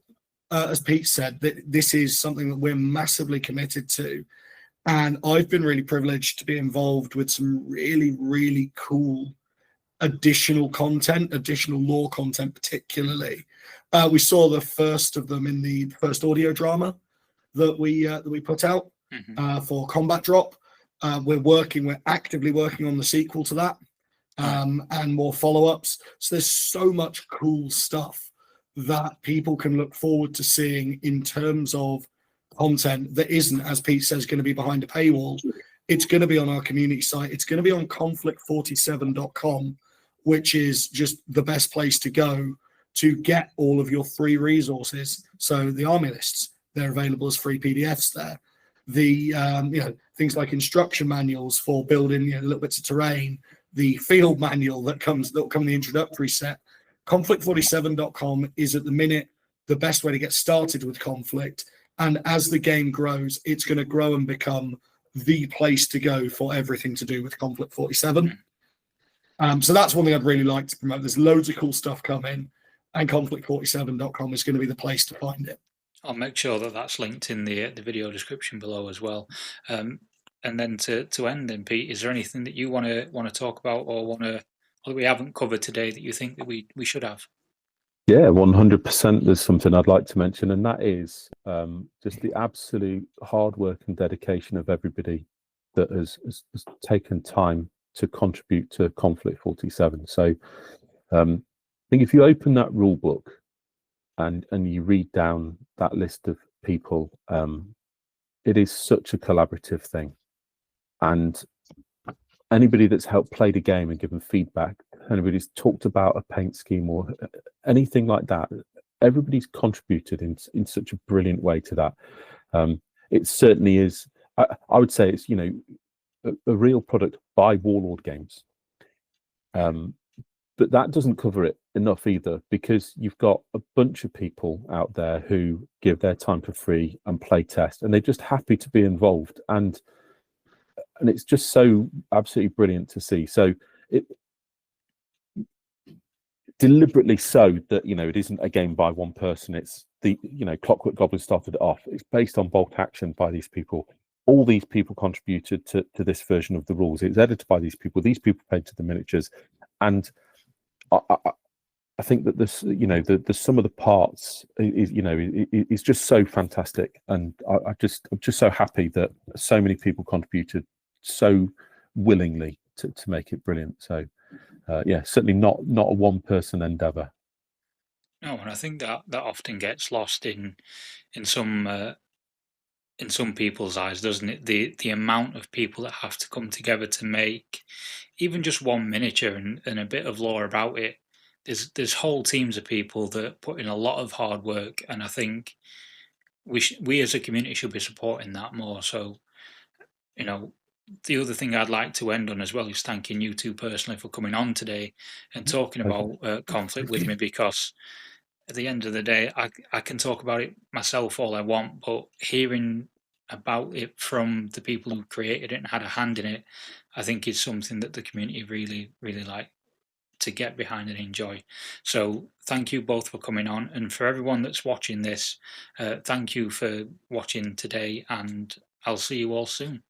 as Pete said, that this is something that we're massively committed to. And I've been really privileged to be involved with some really, really cool additional content, additional lore content particularly. We saw the first of them in the first audio drama that we put out for Combat Drop. We're actively working on the sequel to that, and more follow-ups. So there's so much cool stuff that people can look forward to seeing in terms of content that isn't, as Pete says, going to be behind a paywall. It's going to be on our community site. It's going to be on Konflikt47.com, which is just the best place to go to get all of your free resources. So the army lists, they're available as free PDFs there. The things like instruction manuals for building little bits of terrain, the field manual that'll come in the introductory set. Konflikt47.com is at the minute the best way to get started with Konflikt. And as the game grows, it's going to grow and become the place to go for everything to do with Konflikt47. So that's one thing I'd really like to promote. There's loads of cool stuff coming, and Konflikt47.com is going to be the place to find it. I'll make sure that that's linked in the video description below as well. And then to end, then Pete, is there anything that you want to talk about or that we haven't covered today that you think that we should have? Yeah, 100%. There's something I'd like to mention, and that is just the absolute hard work and dedication of everybody that has taken time to contribute to Konflikt 47. So I think if you open that rule book and you read down that list of people, it is such a collaborative thing. And anybody that's helped play the game and given feedback, anybody's talked about a paint scheme or anything like that, everybody's contributed in such a brilliant way to that. It certainly is, I would say it's, a real product by Warlord Games. But that doesn't cover it enough either, because you've got a bunch of people out there who give their time for free and play test, and they're just happy to be involved. And it's just so absolutely brilliant to see. So it deliberately so that, it isn't a game by one person. It's the, Clockwork Goblin started it off. It's based on bulk action by these people. All these people contributed to this version of the rules. It's edited by these people. These people painted the miniatures. And I think that this, the sum of the parts is just so fantastic. And I'm just so happy that so many people contributed so willingly to make it brilliant. So yeah, certainly not a one-person endeavor. No, and I think that often gets lost in some people's eyes, doesn't it? The amount of people that have to come together to make even just one miniature and a bit of lore about it. There's whole teams of people that put in a lot of hard work, and I think we as a community should be supporting that more. So, the other thing I'd like to end on as well is thanking you two personally for coming on today and talking about Konflikt with me, because at the end of the day, I can talk about it myself all I want, but hearing about it from the people who created it and had a hand in it, I think is something that the community really, really like to get behind and enjoy. So thank you both for coming on, and for everyone that's watching this, thank you for watching today, and I'll see you all soon.